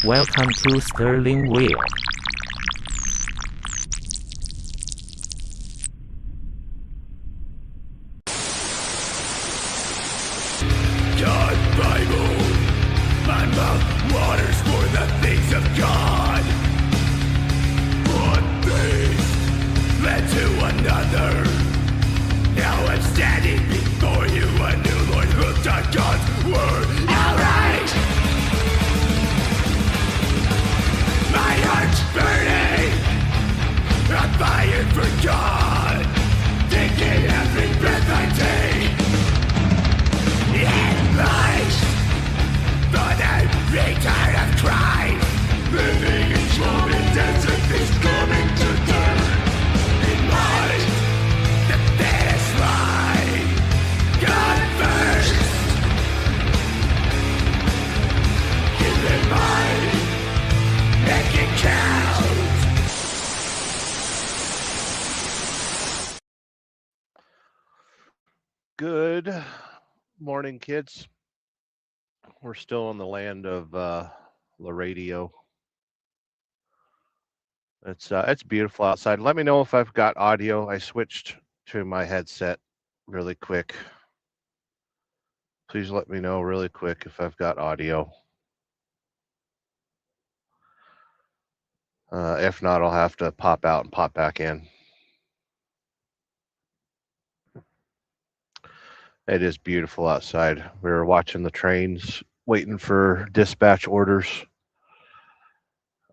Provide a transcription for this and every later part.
Welcome to Sterling Wheel. God Bible, my mouth waters for the things of God. One thing led to another. Now I'm standing before you, a new Lord hooked on God's word. Alright! My heart's burning, I'm fire for God. Taking every breath I take. In life, but I'm retired of crime. Living in moment as if it's coming to turn. In life, the finish line, God first. Keep in mind, make it count. Good morning, kids. We're still in the land of La Radio. It's beautiful outside. Let me know if I've got audio. I switched to my headset really quick. Please let me know really quick if I've got audio. If not, I'll have to pop out and pop back in. It is beautiful outside. We were watching the trains, waiting for dispatch orders.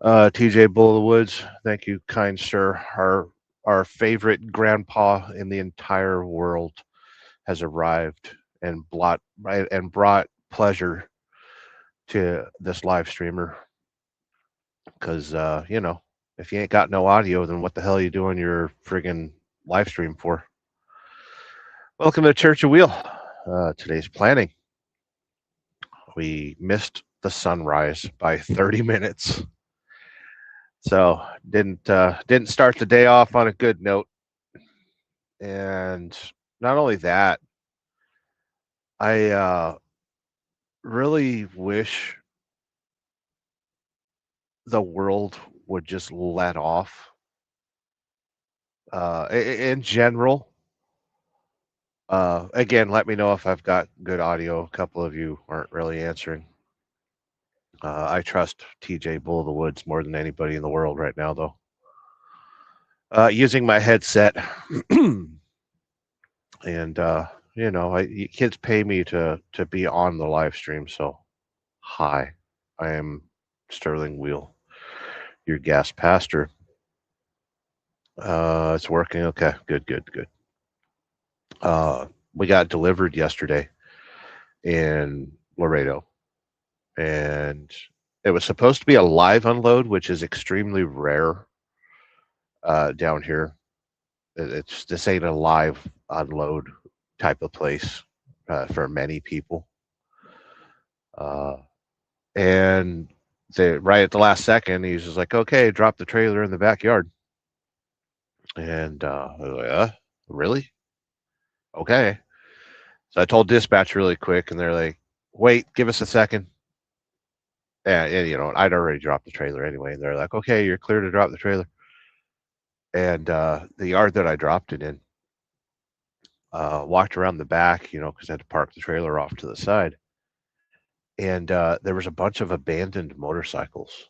TJ Bull of the Woods, thank you, kind sir. Our favorite grandpa in the entire world has arrived and brought pleasure to this live streamer. Because you know, if you ain't got no audio, then what the hell are you doing your friggin' live stream for? Welcome to Church of Wheel. Today's planning. We missed the sunrise by 30 minutes. So didn't start the day off on a good note. And not only that, I really wish the world would just let off. In general. Again, let me know if I've got good audio. A couple of you aren't really answering. I trust TJ Bull of the Woods more than anybody in the world right now, though. Using my headset, and you know, kids pay me to be on the live stream. So, hi, I am Sterling Wheel, your gas pastor. It's working. Okay, good. We got delivered yesterday in Laredo. And it was supposed to be a live unload, which is extremely rare down here. This ain't a live unload type of place for many people. And right at the last second, he was just like, "Okay, drop the trailer in the backyard." And I was like, really? Okay. So I told dispatch really quick, and they're like, "Wait, give us a second." And you know, I'd already dropped the trailer anyway, and they're like, "Okay, you're clear to drop the trailer." And the yard that I dropped it in, walked around the back, you know, because I had to park the trailer off to the side. And there was a bunch of abandoned motorcycles.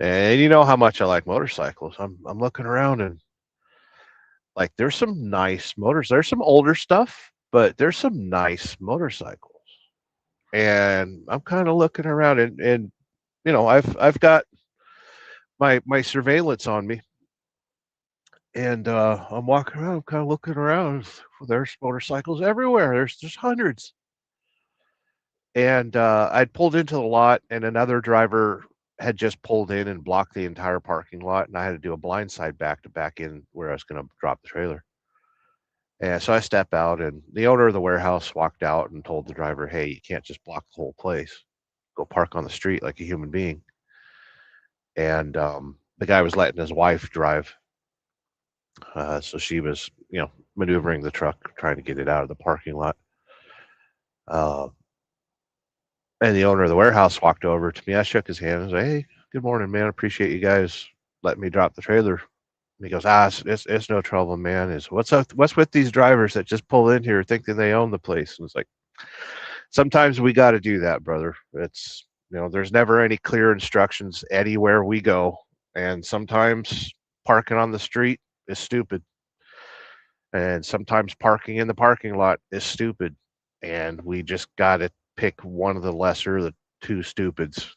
And you know how much I like motorcycles. I'm looking around, and like there's some nice motors. There's some older stuff, but there's some nice motorcycles. And I'm kind of looking around, and you know, I've got my surveillance on me. And I'm walking around, I'm kind of looking around. There's motorcycles everywhere. There's hundreds. And I'd pulled into the lot, and another driver had just pulled in and blocked the entire parking lot, and I had to do a blindside back to back in where I was going to drop the trailer. And so I step out, and the owner of the warehouse walked out and told the driver, "Hey, you can't just block the whole place. Go park on the street like a human being." And the guy was letting his wife drive. So she was, you know, maneuvering the truck, trying to get it out of the parking lot. And the owner of the warehouse walked over to me. I shook his hand and said, "Hey, good morning, man. Appreciate you guys letting me drop the trailer. And he goes, ah, it's no trouble, man. Is what's with these drivers that just pull in here thinking they own the place? And it's like, sometimes we got to do that, brother. It's, there's never any clear instructions anywhere we go, and sometimes parking on the street is stupid, and sometimes parking in the parking lot is stupid, and we just got to pick one of the lesser of the two stupids.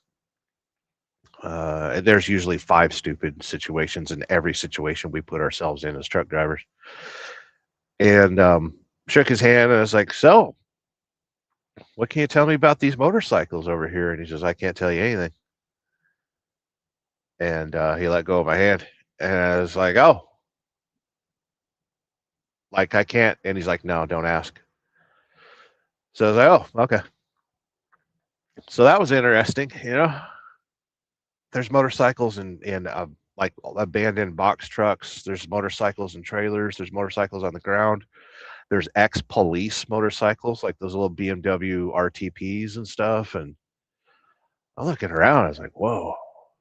And there's usually 5 stupid situations in every situation we put ourselves in as truck drivers. And shook his hand, and I was like, so what can you tell me about these motorcycles over here? And he says, I can't tell you anything. And he let go of my hand, and I was like, oh, like I can't. And he's like, no, don't ask. So I was like, oh, okay. So that was interesting. There's motorcycles and like abandoned box trucks. There's motorcycles and trailers. There's motorcycles on the ground. There's ex-police motorcycles, like those little BMW RTPs and stuff. And I'm looking around. I was like, whoa,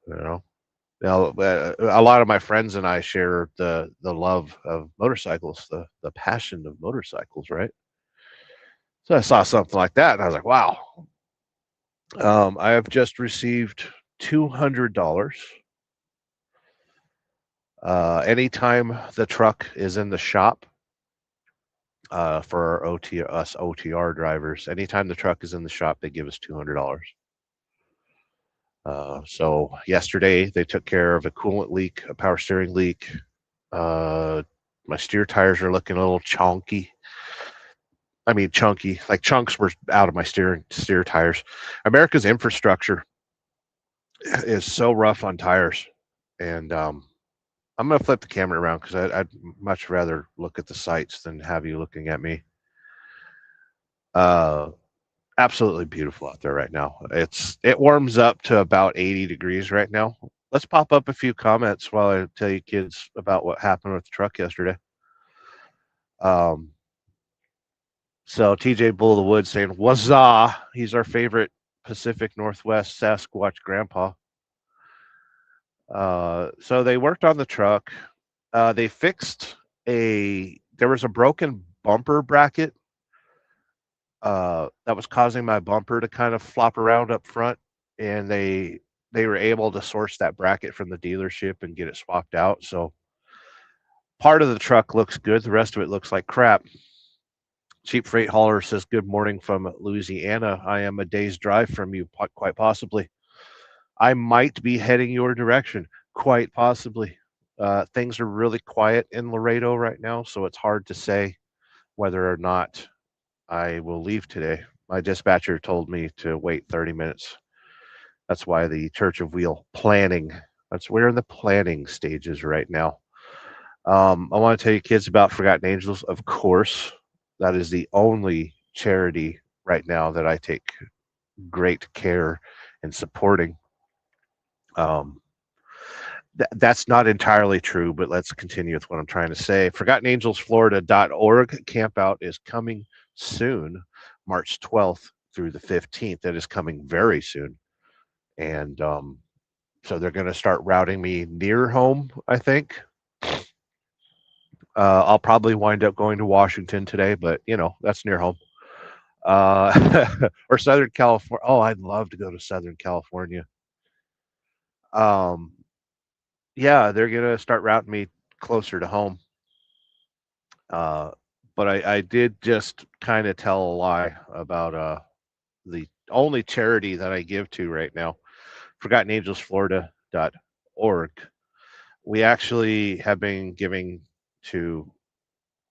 Now, a lot of my friends and I share the love of motorcycles, the passion of motorcycles, right? So I saw something like that, and I was like, wow. I have just received $200. Anytime the truck is in the shop, for us OTR drivers, anytime the truck is in the shop, they give us $200. So yesterday they took care of a coolant leak, a power steering leak. My steer tires are looking a little chunky. I mean, chunky, like chunks were out of my steer tires. America's infrastructure is so rough on tires. And I'm going to flip the camera around because I'd much rather look at the sights than have you looking at me. Absolutely beautiful out there right now. It warms up to about 80 degrees right now. Let's pop up a few comments while I tell you kids about what happened with the truck yesterday. So TJ Bull of the Woods saying, "Wazah!" He's our favorite Pacific Northwest Sasquatch grandpa. So they worked on the truck. They fixed there was a broken bumper bracket that was causing my bumper to kind of flop around up front, and they were able to source that bracket from the dealership and get it swapped out. So part of the truck looks good. The rest of it looks like crap. Cheap Freight Hauler says, good morning from Louisiana. I am a day's drive from you, quite possibly. I might be heading your direction, quite possibly. Things are really quiet in Laredo right now, so it's hard to say whether or not I will leave today. My dispatcher told me to wait 30 minutes. That's why the Church of Wheel planning. We're in the planning stages right now. I want to tell you kids about Forgotten Angels, of course. That is the only charity right now that I take great care in supporting. That's not entirely true, but let's continue with what I'm trying to say. ForgottenAngelsFlorida.org campout is coming soon, March 12th through the 15th. That is coming very soon. And so they're going to start routing me near home, I think. I'll probably wind up going to Washington today, but that's near home. Or Southern California. Oh, I'd love to go to Southern California. Yeah, they're gonna start routing me closer to home. But I did just kind of tell a lie about the only charity that I give to right now, ForgottenAngelsFlorida.org. We actually have been giving to,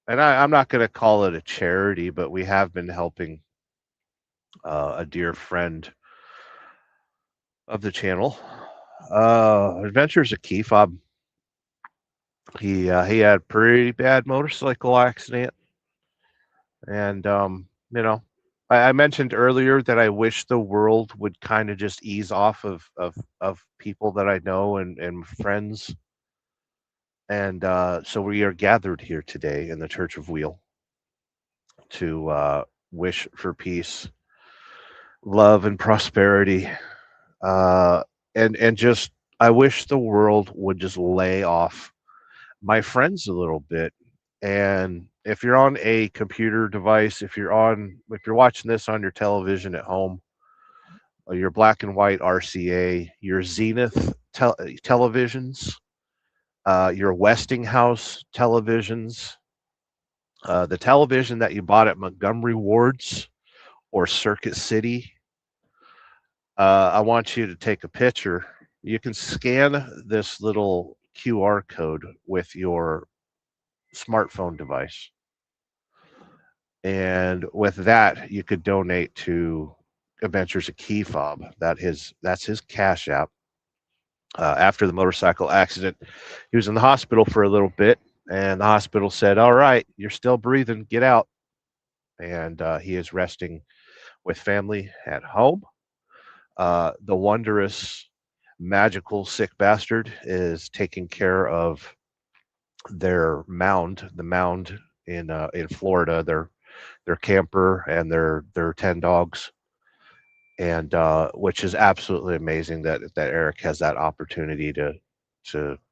and I'm not going to call it a charity, but we have been helping a dear friend of the channel, Adventures of Key Fob. He had a pretty bad motorcycle accident, and I mentioned earlier that I wish the world would kind of just ease off of people that I know and friends. And so we are gathered here today in the Church of Wheel to wish for peace, love, and prosperity, and just I wish the world would just lay off my friends a little bit. And if you're on a computer device, if you're watching this on your television at home, your black and white RCA, your Zenith televisions, your Westinghouse televisions, the television that you bought at Montgomery Ward's or Circuit City, I want you to take a picture. You can scan this little QR code with your smartphone device. And with that, you could donate to Adventures of Key Fob. That's his Cash App. After the motorcycle accident, he was in the hospital for a little bit, and the hospital said, "All right, you're still breathing. Get out." And he is resting with family at home. The wondrous, magical sick bastard is taking care of the mound in Florida, their camper and their 10 dogs, and which is absolutely amazing that Eric has that opportunity to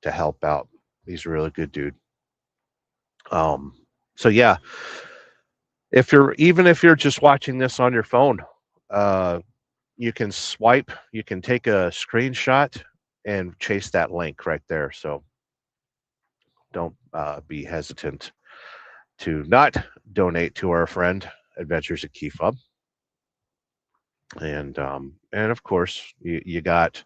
help out. He's a really good dude. Um, so yeah, if you're just watching this on your phone, uh, you can take a screenshot and chase that link right there. So don't be hesitant to not donate to our friend Adventures at Key Fob. And of course you got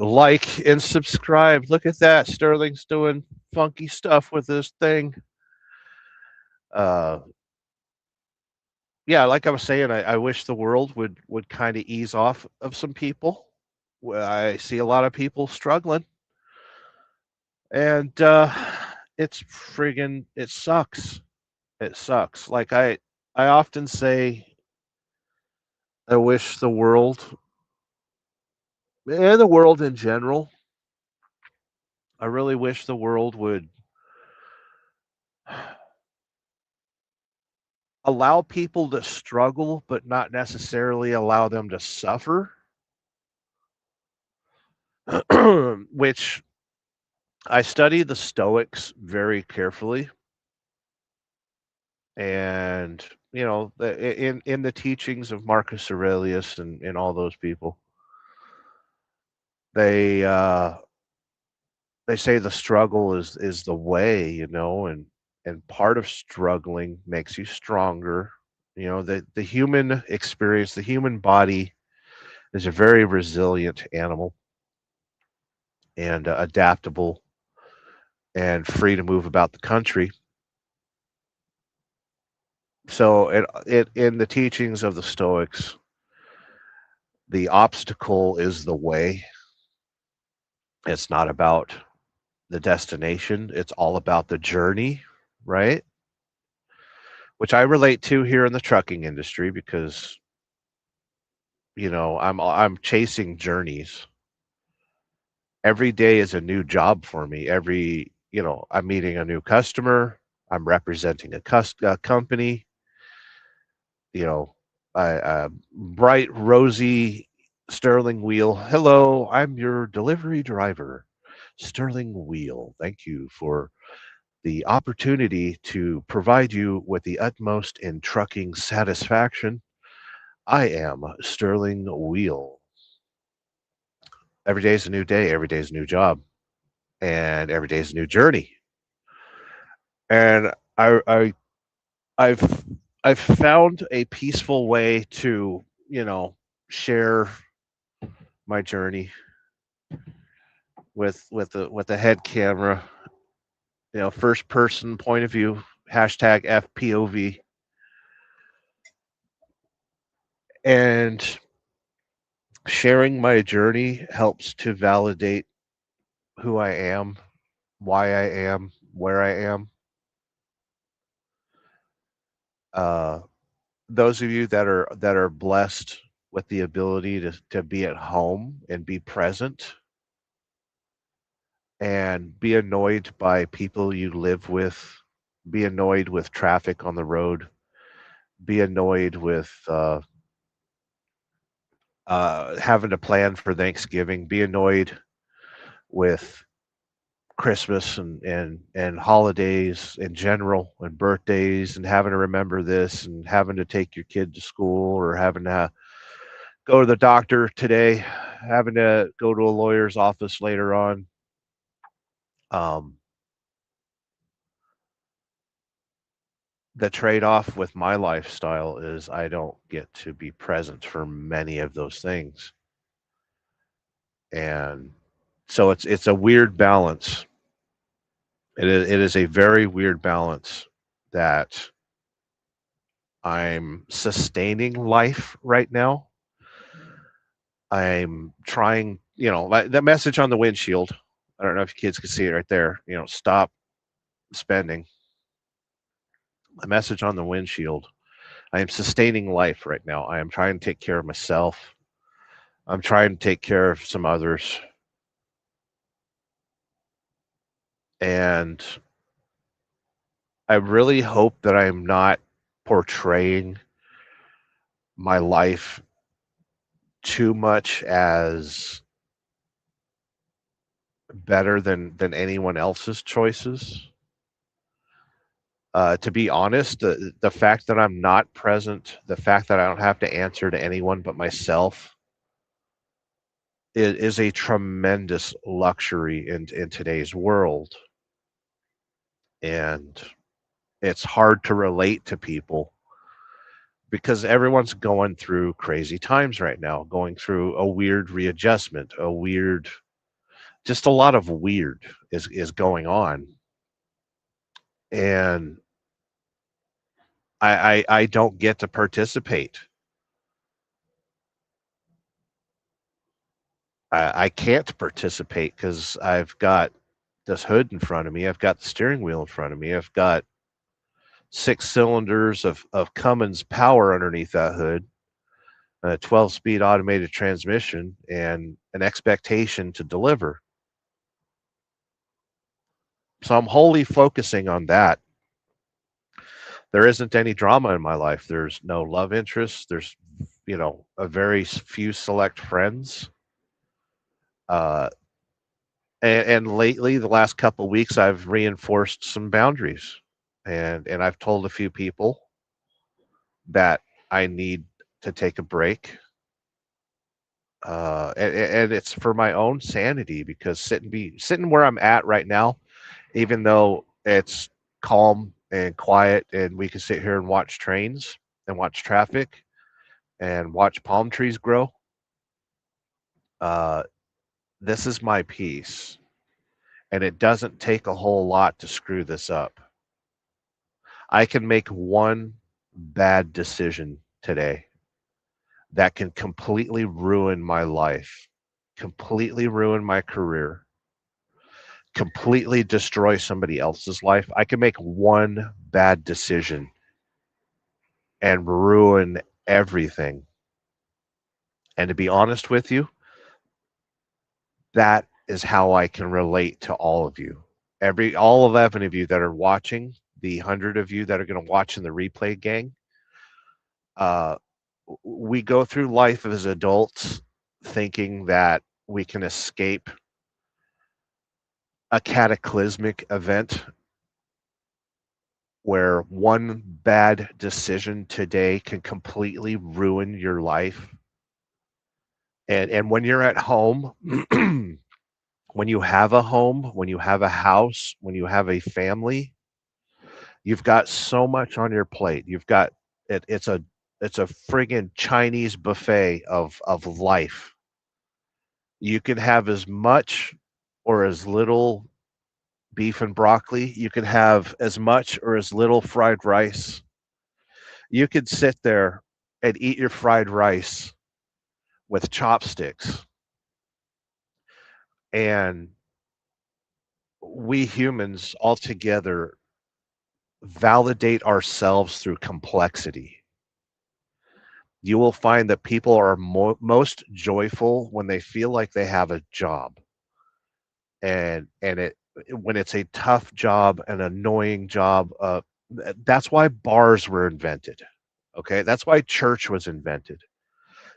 like and subscribe. Look at that, Sterling's doing funky stuff with this thing. Uh, yeah, like I was saying, I wish the world would kind of ease off of some people. I see a lot of people struggling, and it sucks. It sucks. Like I often say, I wish the world and the world in general. I really wish the world would allow people to struggle, but not necessarily allow them to suffer. Which I study the Stoics very carefully, and in the teachings of Marcus Aurelius and all those people, they uh, they say the struggle is the way, and part of struggling makes you stronger. The human experience, the human body is a very resilient animal and adaptable and free to move about the country. So it in the teachings of the Stoics, the obstacle is the way. It's not about the destination. It's all about the journey, right? Which I relate to here in the trucking industry because I'm chasing journeys. Every day is a new job for me. I'm meeting a new customer. I'm representing a company. You know, bright, rosy Sterling Wheel. Hello, I'm your delivery driver, Sterling Wheel. Thank you for the opportunity to provide you with the utmost in trucking satisfaction. I am Sterling Wheel. Every day is a new day. Every day is a new job, and every day is a new journey. And I've I've found a peaceful way to share my journey with the head camera, first person point of view, hashtag FPOV, and sharing my journey helps to validate who I am, why I am, where I am. Uh, those of you that are blessed with the ability to be at home and be present and be annoyed by people you live with, be annoyed with traffic on the road, be annoyed with having to plan for Thanksgiving, be annoyed with Christmas and holidays in general and birthdays and having to remember this and having to take your kid to school or having to go to the doctor today, having to go to a lawyer's office later on. Um, the trade-off with my lifestyle is I don't get to be present for many of those things. And so it's a weird balance. It is a very weird balance that I'm sustaining life right now. I'm trying, like the message on the windshield. I don't know if you kids can see it right there. Stop spending. The message on the windshield. I am sustaining life right now. I am trying to take care of myself. I'm trying to take care of some others. And I really hope that I'm not portraying my life too much as better than anyone else's choices. To be honest, the fact that I'm not present, the fact that I don't have to answer to anyone but myself, is a tremendous luxury in today's world. And it's hard to relate to people because everyone's going through crazy times right now, going through a weird readjustment, just a lot of weird is going on. And I don't get to participate. I can't participate because I've got this hood in front of me. I've got the steering wheel in front of me. I've got 6 cylinders of Cummins power underneath that hood, a 12-speed automated transmission, and an expectation to deliver. So I'm wholly focusing on that. There isn't any drama in my life. There's no love interest. There's, a very few select friends. Uh, and lately, the last couple of weeks, I've reinforced some boundaries, and I've told a few people that I need to take a break. And it's for my own sanity because sitting where I'm at right now, even though it's calm and quiet, and we can sit here and watch trains and watch traffic and watch palm trees grow. Uh, this is my peace, and it doesn't take a whole lot to screw this up. I can make one bad decision today that can completely ruin my life, completely ruin my career, completely destroy somebody else's life. I can make one bad decision and ruin everything. And to be honest with you, that is how I can relate to all of you. All 11 of you that are watching, the 100 of you that are going to watch in the replay gang, we go through life as adults thinking that we can escape a cataclysmic event where one bad decision today can completely ruin your life. And when you're at home, when you have a home, when you have a house, when you have a family, you've got so much on your plate. You've got it's a friggin' Chinese buffet of life. You can have as much or as little beef and broccoli. You can have as much or as little fried rice. You could sit there and eat your fried rice with chopsticks. And we humans altogether validate ourselves through complexity. You will find that people are most joyful when they feel like they have a job. And when it's a tough job, an annoying job, that's why bars were invented. Okay, that's why church was invented.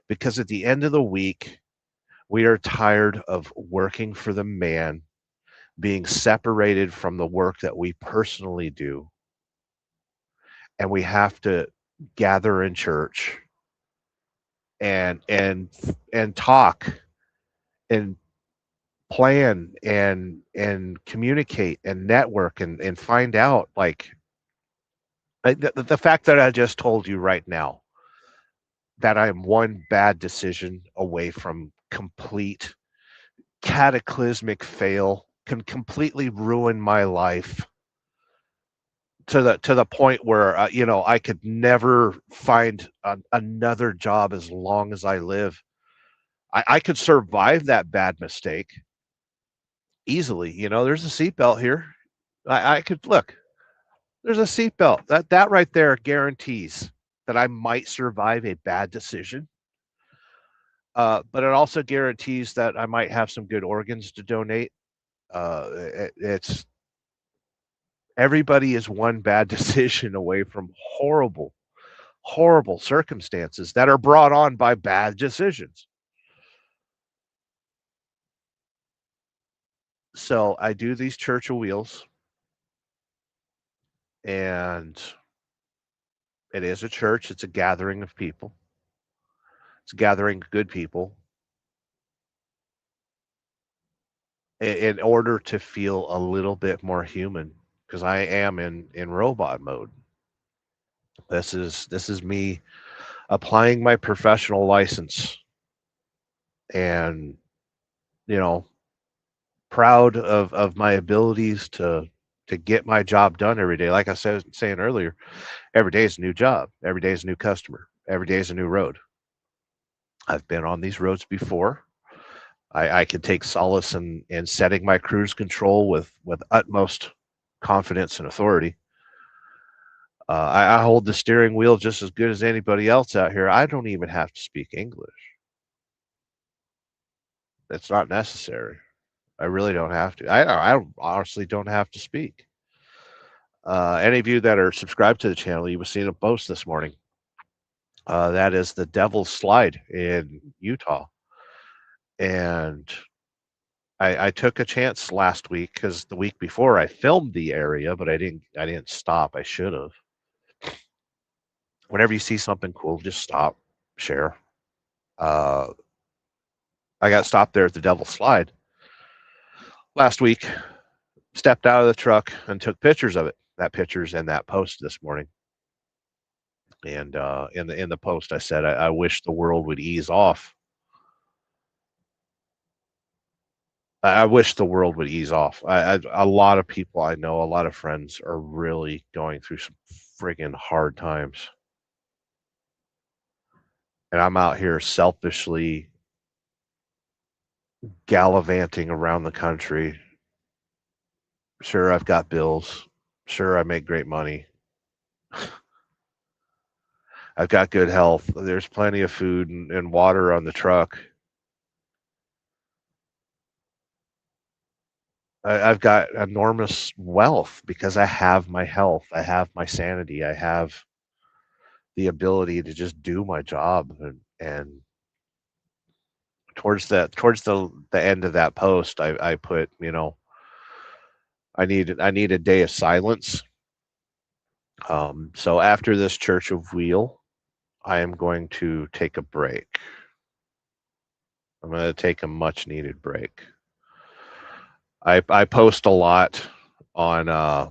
Because at the end of the week, We are tired of working for the man, being separated from the work that we personally do, and we have to gather in church and talk and plan and communicate and network and find out, like, the fact that I just told you right now that I am one bad decision away from complete cataclysmic fail can completely ruin my life to the point where I could never find another job as long as I live. I could survive that bad mistake easily. There's a seatbelt here. I could look. There's a seatbelt. That right there guarantees that I might survive a bad decision. But it also guarantees that I might have some good organs to donate. It's everybody is one bad decision away from horrible, horrible circumstances that are brought on by bad decisions. So I do these Church of Wheels, and it is a church. It's a gathering of people. It's a gathering of good people in order to feel a little bit more human, because I am in robot mode. This is me applying my professional license, and you know proud of my abilities to get my job done every day. Like I said saying earlier, every day is a new job, every day is a new customer, every day is a new road. I've been on these roads before. I can take solace in setting my cruise control with utmost confidence and authority. I hold the steering wheel just as good as anybody else out here. I don't even have to speak English. It's not necessary. I really don't have to. I honestly don't have to speak. Any of you that are subscribed to the channel, you have seen a post this morning. That is the Devil's Slide in Utah, and I took a chance last week because the week before I filmed the area, but I didn't stop. I should have. Whenever you see something cool, just stop, share. I got stopped there at the Devil's Slide last week. Stepped out of the truck and took pictures of it. That picture's in that post this morning. And in the post, I said, I wish the world would ease off. I wish the world would ease off. A lot of people I know, a lot of friends are really going through some friggin' hard times. And I'm out here selfishly gallivanting around the country. Sure, I've got bills. Sure, I make great money. I've got good health. There's plenty of food and water on the truck. I've got enormous wealth because I have my health. I have my sanity. I have the ability to just do my job. And towards the end of that post, I put, I need a day of silence. So after this Church of Wheel, I am going to take a break. I'm going to take a much needed break. I post a lot on my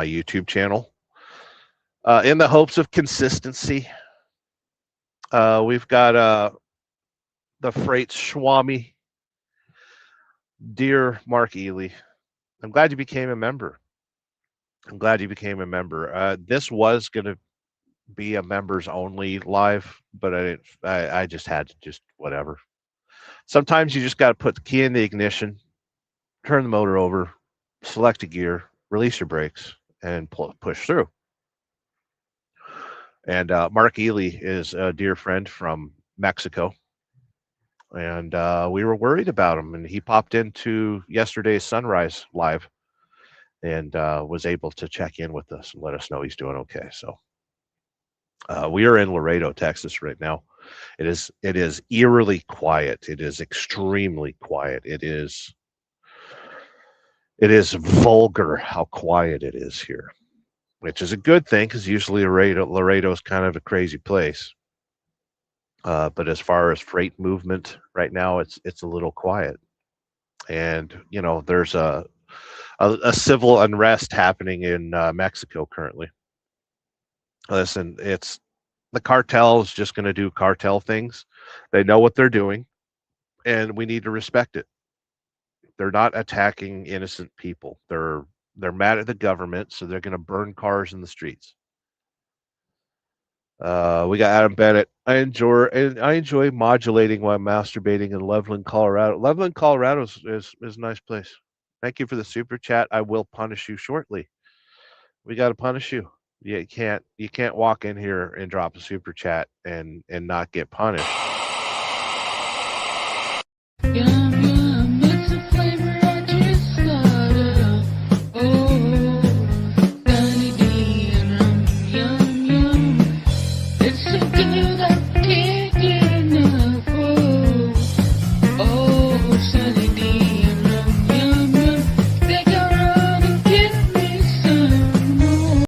YouTube channel in the hopes of consistency. We've got the Freight Swami, dear Mark Ely. I'm glad you became a member. This was going to be a members only live, but I just had to just whatever. Sometimes you just got to put the key in the ignition, turn the motor over, select a gear, release your brakes, and push through. And Mark Ely is a dear friend from Mexico, and we were worried about him, and he popped into yesterday's Sunrise Live and was able to check in with us and let us know he's doing okay. So We are in Laredo, Texas right now. It is eerily quiet. It is extremely quiet. It is vulgar how quiet it is here, which is a good thing because usually Laredo is kind of a crazy place. But as far as freight movement right now, it's a little quiet, and there's a civil unrest happening in Mexico currently. Listen, it's the cartel is just going to do cartel things. They know what they're doing, and we need to respect it. They're not attacking innocent people. They're mad at the government, so they're going to burn cars in the streets. We got Adam Bennett. I enjoy modulating while masturbating in Loveland, Colorado. Loveland, Colorado is a nice place. Thank you for the super chat. I will punish you shortly. We got to punish you. You can't walk in here and drop a super chat and not get punished. Yum, yum, it's a flavor I just thought of. Oh, Sunny D and rum, yum, yum. It's so good I can't get enough. Oh, Sunny D and rum, yum, yum. They got rum and give me some more.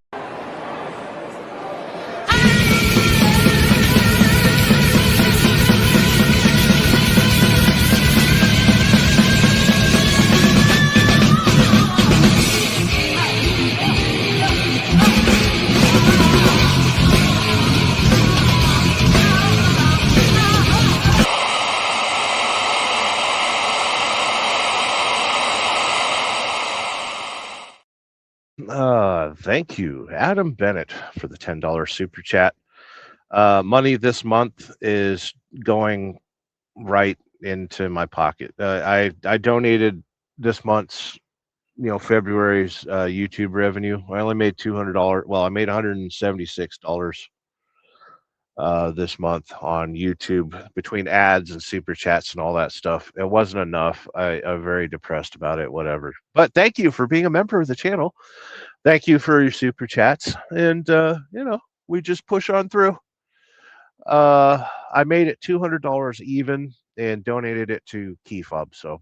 Thank you, Adam Bennett, for the $10 super chat. Money this month is going right into my pocket. I donated this month's, February's YouTube revenue. I only made $200. Well, I made $176 this month on YouTube between ads and super chats and all that stuff. It wasn't enough. I'm very depressed about it. Whatever. But thank you for being a member of the channel. Thank you for your super chats, and we just push on through. I made it $200 even and donated it to KeyFob. So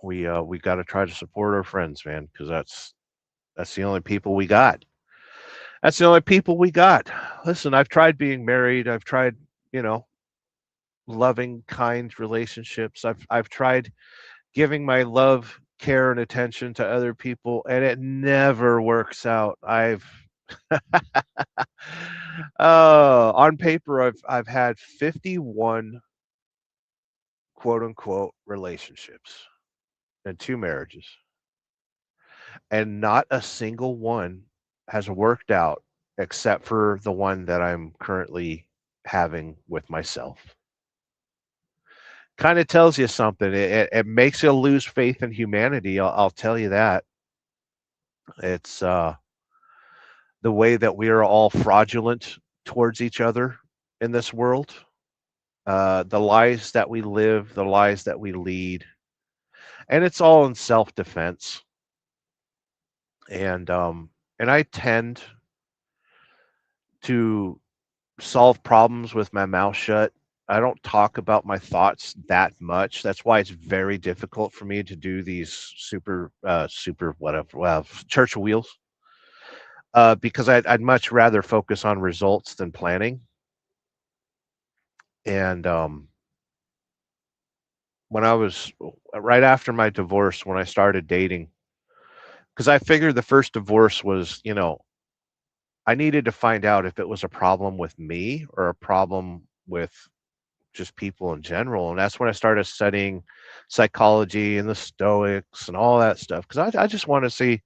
we got to try to support our friends, man, because that's the only people we got. That's the only people we got. Listen, I've tried being married. I've tried, loving, kind relationships. I've tried giving my love, care, and attention to other people, and it never works out. On paper, I've had 51 quote unquote relationships and 2 marriages, and not a single one has worked out except for the one that I'm currently having with myself. Kind of tells you something. It makes you lose faith in humanity. I'll tell you that. It's the way that we are all fraudulent towards each other in this world. The lies that we live, the lies that we lead, and it's all in self-defense. And I tend to solve problems with my mouth shut. I don't talk about my thoughts that much. That's why it's very difficult for me to do these super whatever church wheels. Because I'd much rather focus on results than planning. And when I was right after my divorce, when I started dating, because I figured the first divorce was, I needed to find out if it was a problem with me or a problem with just people in general. And that's when I started studying psychology and the Stoics and all that stuff. Because I just want to see,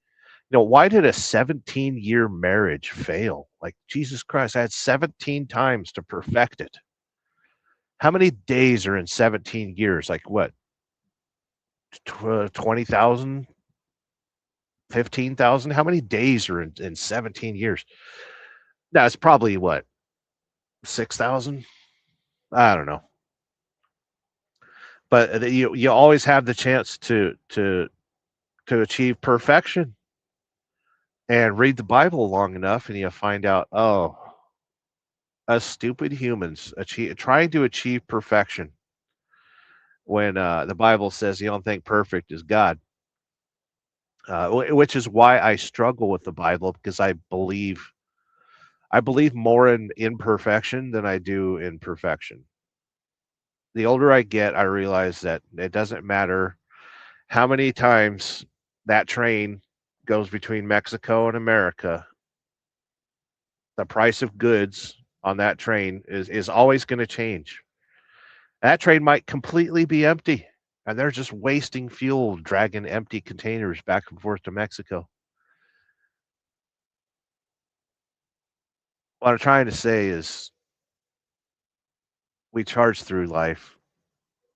why did a 17-year marriage fail? Like, Jesus Christ, I had 17 times to perfect it. How many days are in 17 years? Like what? 20,000? 15,000? How many days are in 17 years? That's probably what? 6,000? I don't know. But you always have the chance to achieve perfection. And read the Bible long enough and you find out, oh, us stupid humans trying to achieve perfection when the Bible says the only thing perfect is God. Which is why I struggle with the Bible, because I believe more in imperfection than I do in perfection. The older I get, I realize that it doesn't matter how many times that train goes between Mexico and America. The price of goods on that train is always going to change. That train might completely be empty, and they're just wasting fuel dragging empty containers back and forth to Mexico. What I'm trying to say is we charge through life.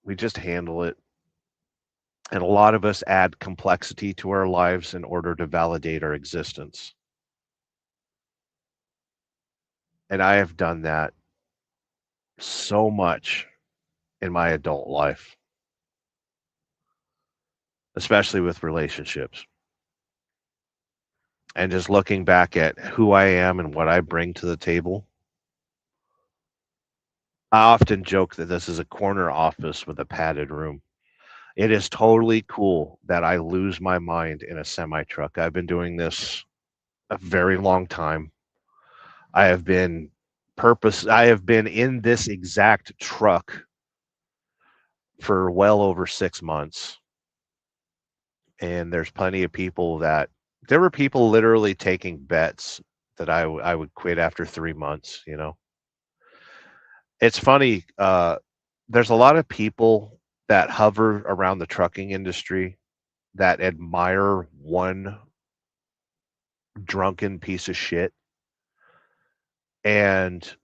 We just handle it. And a lot of us add complexity to our lives in order to validate our existence. And I have done that so much in my adult life, especially with relationships. And just looking back at who I am and what I bring to the table, I often joke that this is a corner office with a padded room. It is totally cool that I lose my mind in a semi truck. I've been doing this a very long time. I have been I have been in this exact truck for well over 6 months. And there's plenty of people that there were people literally taking bets that I would quit after 3 months, you know. It's funny, there's a lot of people that hover around the trucking industry that admire one drunken piece of shit, and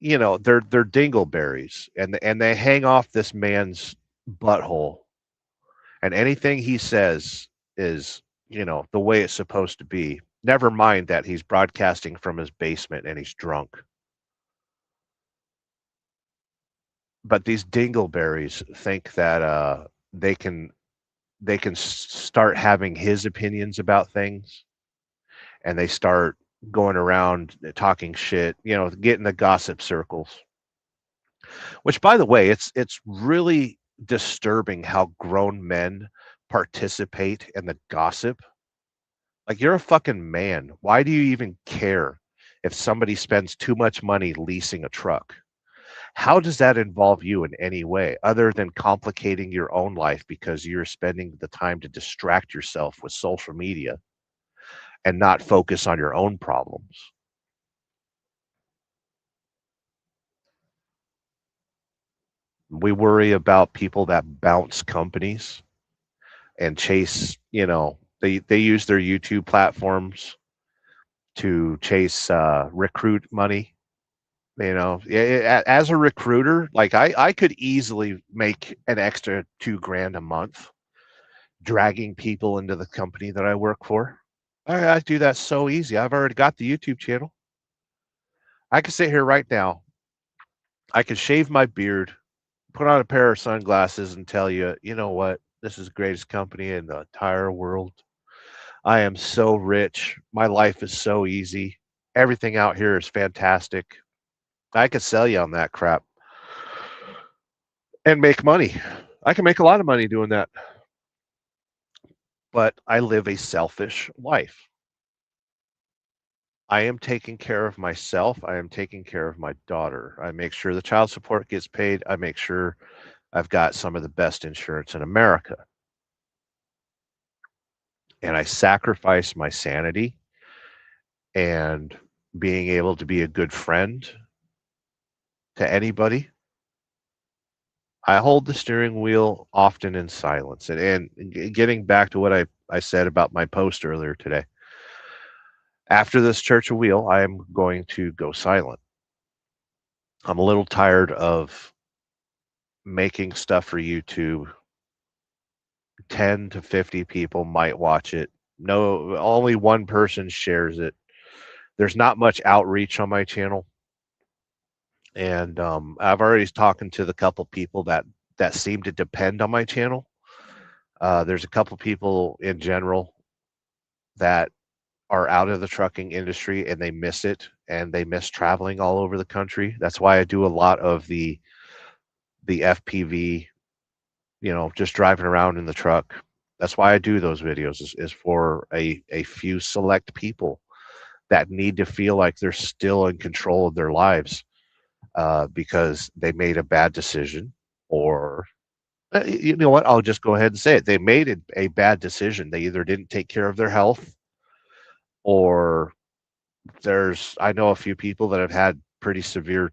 you know they're dingleberries, and they hang off this man's butthole, and anything he says is, you know, the way it's supposed to be. Never mind that he's broadcasting from his basement and he's drunk. But these dingleberries think that they can start having his opinions about things, and they start going around talking shit, you know, getting the gossip circles. Which, by the way, it's really disturbing how grown men participate in the gossip. Like, you're a fucking man. Why do you even care if somebody spends too much money leasing a truck? How does that involve you in any way other than complicating your own life because you're spending the time to distract yourself with social media and not focus on your own problems? We worry about people that bounce companies and chase, you know, they use their YouTube platforms to chase recruit money. You know, as a recruiter, like I could easily make an extra $2,000 a month dragging people into the company that I work for. I do that so easy. I've already got the YouTube channel. I could sit here right now. I could shave my beard, put on a pair of sunglasses, and tell you, you know what? This is the greatest company in the entire world. I am so rich. My life is so easy. Everything out here is fantastic. I could sell you on that crap and make money. I can make a lot of money doing that. But I live a selfish life. I am taking care of myself. I am taking care of my daughter. I make sure the child support gets paid. I make sure I've got some of the best insurance in America. And I sacrifice my sanity and being able to be a good friend to anybody. I hold the steering wheel often in silence. And getting back to what I said about my post earlier today, after this Church of Wheel, I am going to go silent. I'm a little tired of making stuff for YouTube. 10 to 50 people might watch it. No, only one person shares it. There's not much outreach on my channel. And I've already talking to the couple people that seem to depend on my channel. There's a couple people in general that are out of the trucking industry and they miss it and they miss traveling all over the country. That's why I do a lot of the FPV, just driving around in the truck. That's why I do those videos is for a few select people that need to feel like they're still in control of their lives because they made a bad decision, or you know what? I'll just go ahead and say it. They made a bad decision. They either didn't take care of their health, or I know a few people that have had pretty severe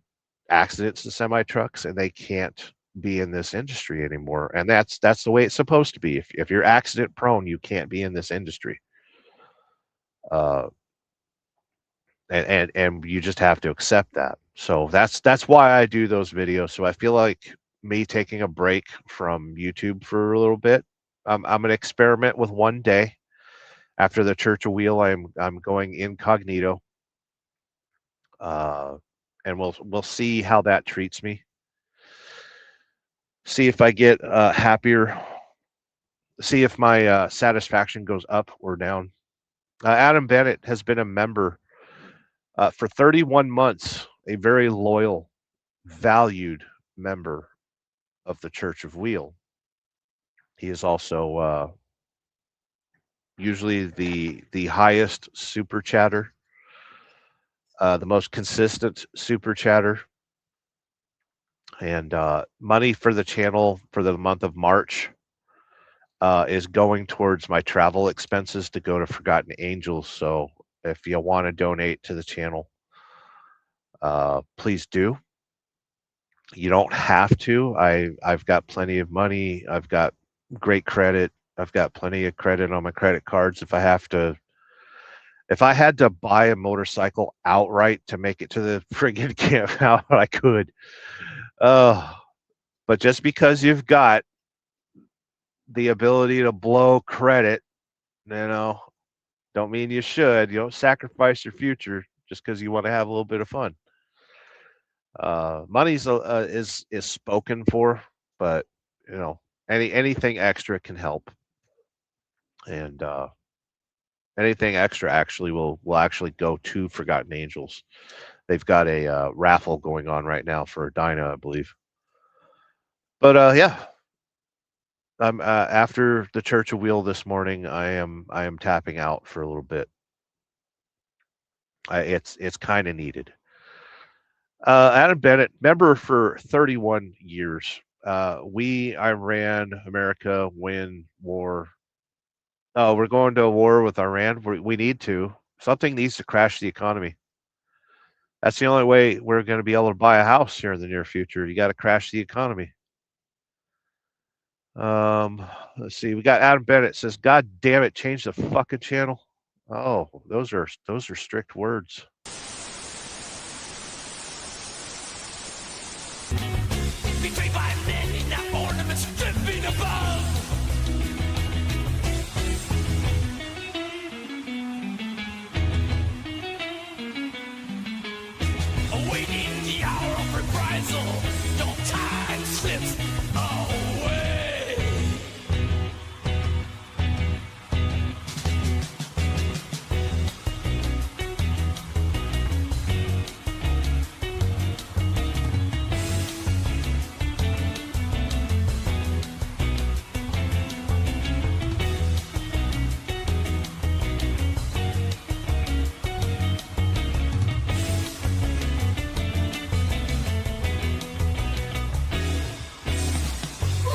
accidents in semi trucks and they can't be in this industry anymore. And that's the way it's supposed to be. If you're accident prone, you can't be in this industry. And you just have to accept that. So that's why I do those videos. So I feel like me taking a break from YouTube for a little bit. I'm gonna experiment with one day. After the Church of Wheel, I'm going incognito, and we'll see how that treats me. See if I get happier. See if my satisfaction goes up or down. Adam Bennett has been a member for 31 months, a very loyal, valued member of the Church of Wheel. He is also usually the highest super chatter, the most consistent super chatter, and money for the channel for the month of March is going towards my travel expenses to go to Forgotten Angels. So if you want to donate to the channel, please do. You don't have to. I've got plenty of money. I've got great credit. I've got plenty of credit on my credit cards. If I had to buy a motorcycle outright to make it to the friggin' camp, I could. But just because you've got the ability to blow credit, don't mean you should. You don't sacrifice your future just because you want to have a little bit of fun. Money's is spoken for, but anything extra can help, and anything extra actually will actually go to Forgotten Angels. They've got a raffle going on right now for Dyna, I believe. But yeah, I'm after the Church of Wheel this morning. I am tapping out for a little bit. It's kind of needed. Adam Bennett, member for 31 years. Iran, America, win war. Oh, we're going to a war with Iran. We need to. Something needs to crash the economy. That's the only way we're going to be able to buy a house here in the near future. You got to crash the economy. Let's see. We got Adam Bennett says, "God damn it, change the fucking channel." Oh, those are strict words. Betrayed by men in their ornaments dripping above. Awaiting the hour of reprisal, no time slips away.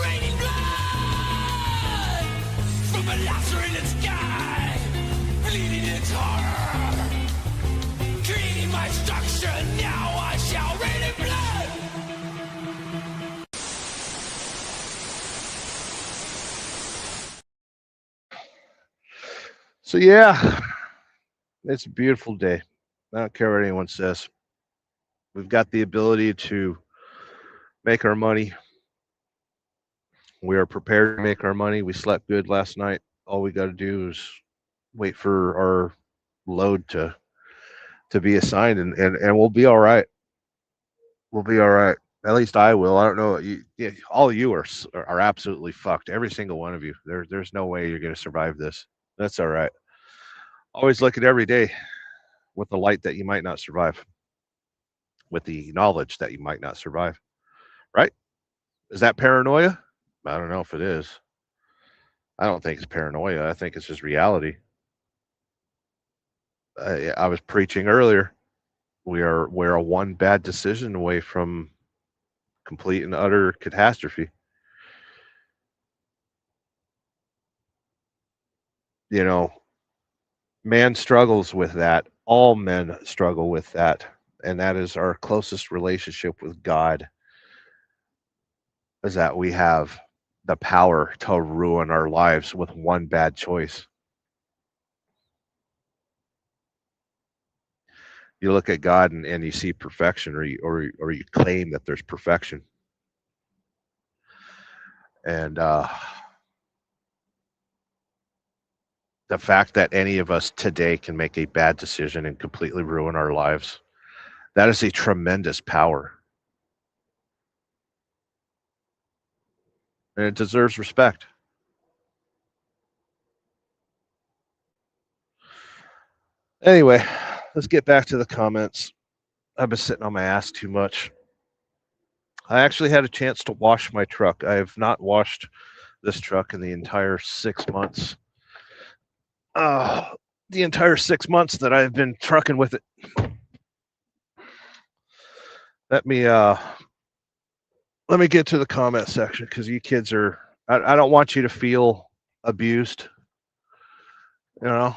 Raining blood from a lacerated sky, bleeding its horror, creating my structure. Now I shall rain in blood. So yeah, it's a beautiful day. I don't care what anyone says. We've got the ability to make our money. We are prepared to make our money. We slept good last night. All we got to do is wait for our load to be assigned, and we'll be all right. We'll be all right. At least I will. I don't know. All of you are absolutely fucked. Every single one of you. There's no way you're going to survive this. That's all right. Always look at every day with the light that you might not survive, with the knowledge that you might not survive. Right? Is that paranoia? I don't know if it is. I don't think it's paranoia. I think it's just reality. I was preaching earlier. We're a one bad decision away from complete and utter catastrophe. You know, man struggles with that. All men struggle with that. And that is our closest relationship with God, is that we have the power to ruin our lives with one bad choice. You look at God and you see perfection, or you claim that there's perfection. And the fact that any of us today can make a bad decision and completely ruin our lives, that is a tremendous power. And it deserves respect. Anyway, let's get back to the comments. I've been sitting on my ass too much. I actually had a chance to wash my truck. I have not washed this truck in the entire 6 months. The entire 6 months that I've been trucking with it. Let me get to the comment section, because you kids are. I don't want you to feel abused. You know,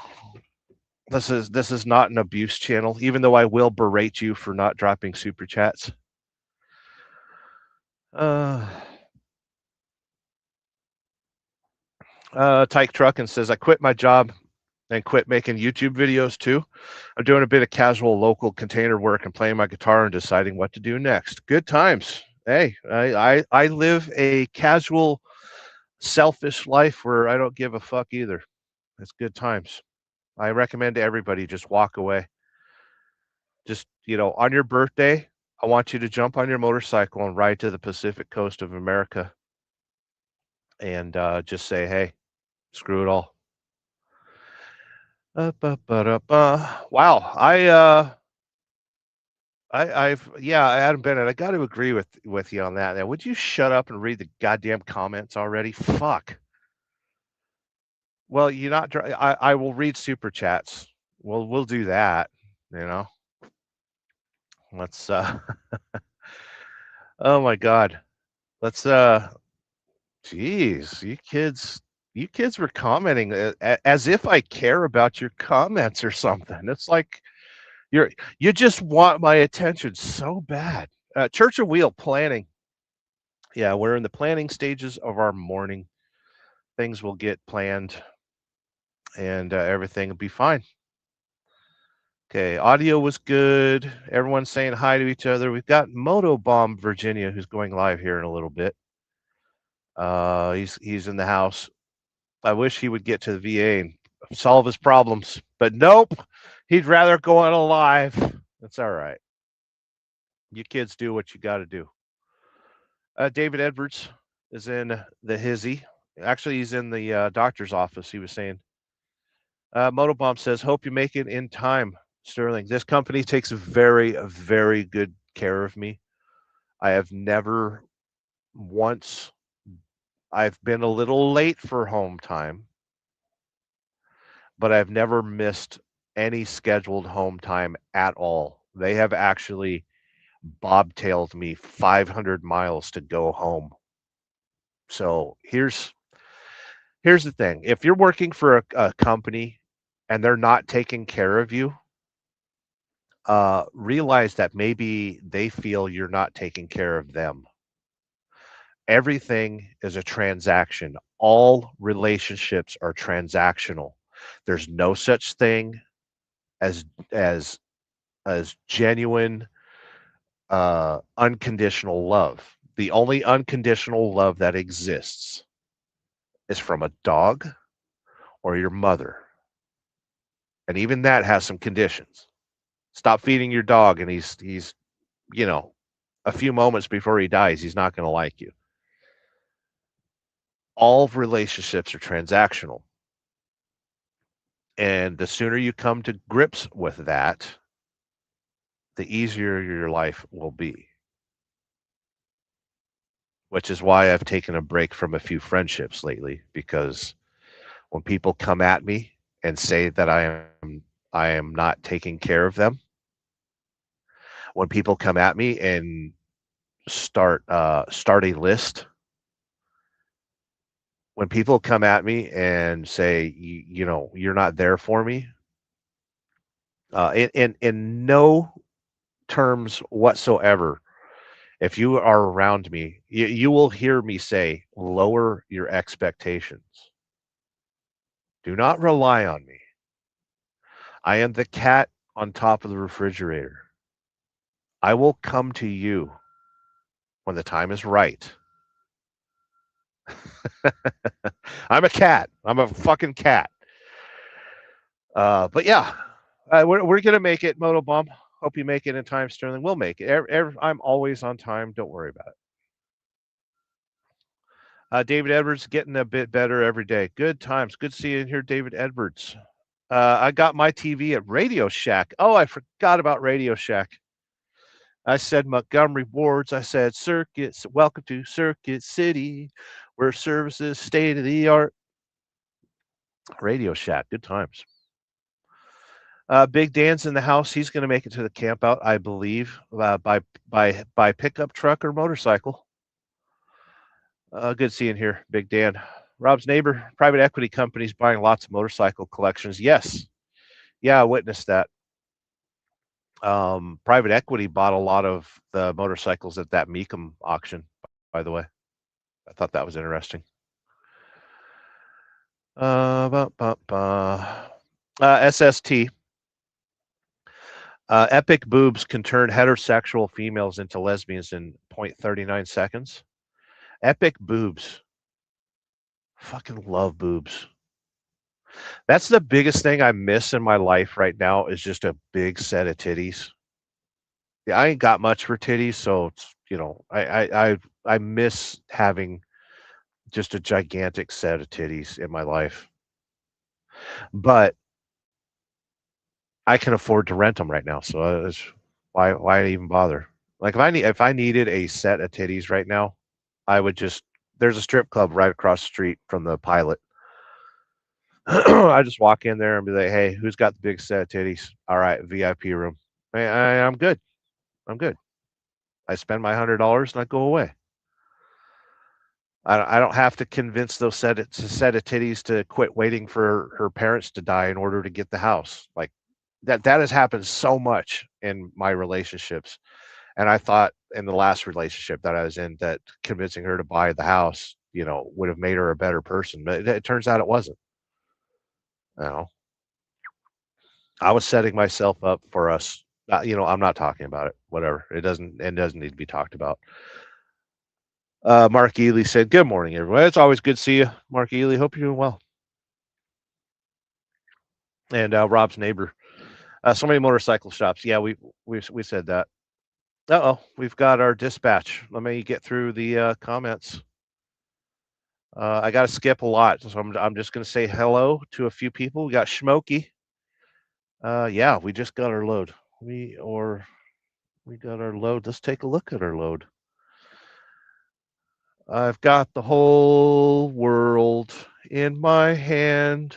this is not an abuse channel. Even though I will berate you for not dropping super chats. Tyke Truckin says, I quit my job and quit making YouTube videos too. I'm doing a bit of casual local container work and playing my guitar and deciding what to do next. Good times. Hey, I live a casual, selfish life where I don't give a fuck either. It's good times. I recommend to everybody, just walk away. Just, on your birthday, I want you to jump on your motorcycle and ride to the Pacific coast of America and just say, hey, screw it all. Wow. Adam Bennett, I got to agree with you on that. Now, would you shut up and read the goddamn comments already? Fuck. Well, you're not. I will read super chats. We'll do that. Let's. Oh my God. Let's. Jeez, you kids were commenting as if I care about your comments or something. It's like you just want my attention so bad. Church of Wheel planning. Yeah, we're in the planning stages of our morning. Things will get planned, and everything will be fine. Okay, audio was good. Everyone's saying hi to each other. We've got Motobomb Virginia, who's going live here in a little bit. He's in the house. I wish he would get to the VA and solve his problems, but nope. He'd rather go on a live. That's all right. You kids do what you got to do. David Edwards is in the hizzy. Actually, he's in the doctor's office, he was saying. Motobomb says, hope you make it in time, Sterling. This company takes very, very good care of me. I have never once... I've been a little late for home time, but I've never missed any scheduled home time at all. They have actually bobtailed me 500 miles to go home. So here's the thing. If you're working for a company and they're not taking care of you, realize that maybe they feel you're not taking care of them. Everything is a transaction. All relationships are transactional. There's no such thing as genuine, unconditional love. The only unconditional love that exists is from a dog or your mother. And even that has some conditions. Stop feeding your dog and he's a few moments before he dies, he's not going to like you. All relationships are transactional. And the sooner you come to grips with that, the easier your life will be. Which is why I've taken a break from a few friendships lately, because when people come at me and say that I am not taking care of them, when people come at me and start a list, when people come at me and say, you're not there for me, in no terms whatsoever, if you are around me, you will hear me say, lower your expectations. Do not rely on me. I am the cat on top of the refrigerator. I will come to you when the time is right. I'm a cat. I'm a fucking cat. But yeah, we're gonna make it, Motobomb. Hope you make it in time, Sterling. We'll make it. I'm always on time. Don't worry about it. David Edwards getting a bit better every day. Good times. Good seeing here, David Edwards. I got my TV at Radio Shack. Oh, I forgot about Radio Shack. I said Montgomery Wards. I said Circuits. Welcome to Circuit City, where services state of the art. Radio Shack. Good times. Big Dan's in the house. He's going to make it to the camp out, I believe, by pickup truck or motorcycle. Good seeing here, Big Dan. Rob's neighbor, private equity companies buying lots of motorcycle collections. Yes. Yeah, I witnessed that. Private equity bought a lot of the motorcycles at that Mecum auction, by the way. I thought that was interesting. SST. Epic boobs can turn heterosexual females into lesbians in 0.39 seconds. Epic boobs. Fucking love boobs. That's the biggest thing I miss in my life right now, is just a big set of titties. Yeah, I ain't got much for titties, so it's, I miss having just a gigantic set of titties in my life. But I can afford to rent them right now, so why even bother? Like if I needed a set of titties right now, I would just, there's a strip club right across the street from the Pilot. I just walk in there and be like, hey, who's got the big set of titties? All right, VIP room. I'm good. I'm good. I spend my $100 and I go away. I don't have to convince those set of titties to quit waiting for her parents to die in order to get the house. Like that has happened so much in my relationships. And I thought in the last relationship that I was in, that convincing her to buy the house, would have made her a better person. But it turns out it wasn't. I was setting myself up for us. I'm not talking about it. Whatever. It doesn't need to be talked about. Mark Ely said, good morning, everyone. It's always good to see you, Mark Ely. Hope you're doing well. And Rob's neighbor. So many motorcycle shops. Yeah, we said that. We've got our dispatch. Let me get through the comments. I got to skip a lot, so I'm just going to say hello to a few people. We got Schmokey. Yeah, we just got our load. We got our load. Let's take a look at our load. I've got the whole world in my hand.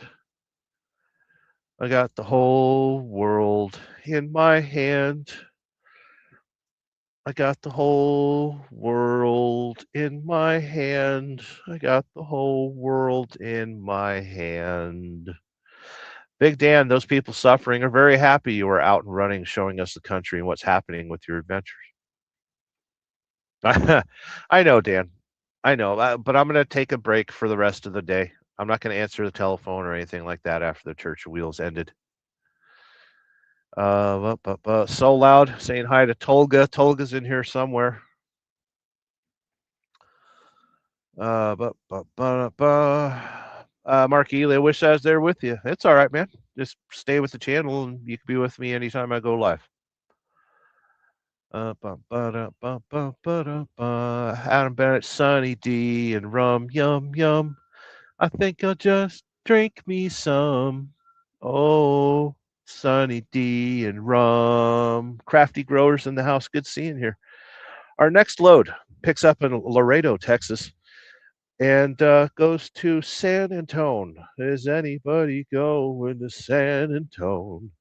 I got the whole world in my hand. I got the whole world in my hand. I got the whole world in my hand. Big Dan, those people suffering are very happy you are out and running, showing us the country and what's happening with your adventures. I know, Dan. I know, but I'm going to take a break for the rest of the day. I'm not going to answer the telephone or anything like that after the Church of Wheels ended. So Loud saying hi to Tolga. Tolga's in here somewhere. Mark Ely, I wish I was there with you. It's all right, man. Just stay with the channel and you can be with me anytime I go live. Adam Bennett, Sunny D, and Rum Yum Yum. I think I'll just drink me some. Oh, Sunny D and Rum. Crafty growers in the house. Good seeing here. Our next load picks up in Laredo, Texas, and goes to San Antone. Is anybody going to San Antone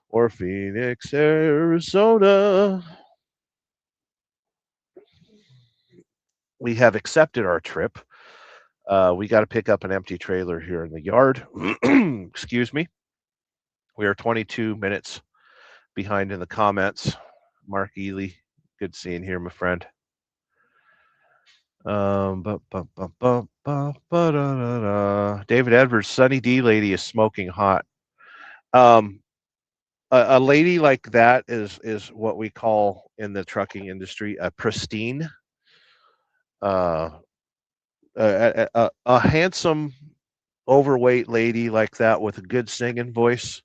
or Phoenix, Arizona? We have accepted our trip. We got to pick up an empty trailer here in the yard. Excuse me. We are 22 minutes behind in the comments. Mark Ely, good seeing here, my friend. David Edwards, Sunny D lady is smoking hot. A lady like that is what we call in the trucking industry a pristine, uh, a handsome, overweight lady like that with a good singing voice,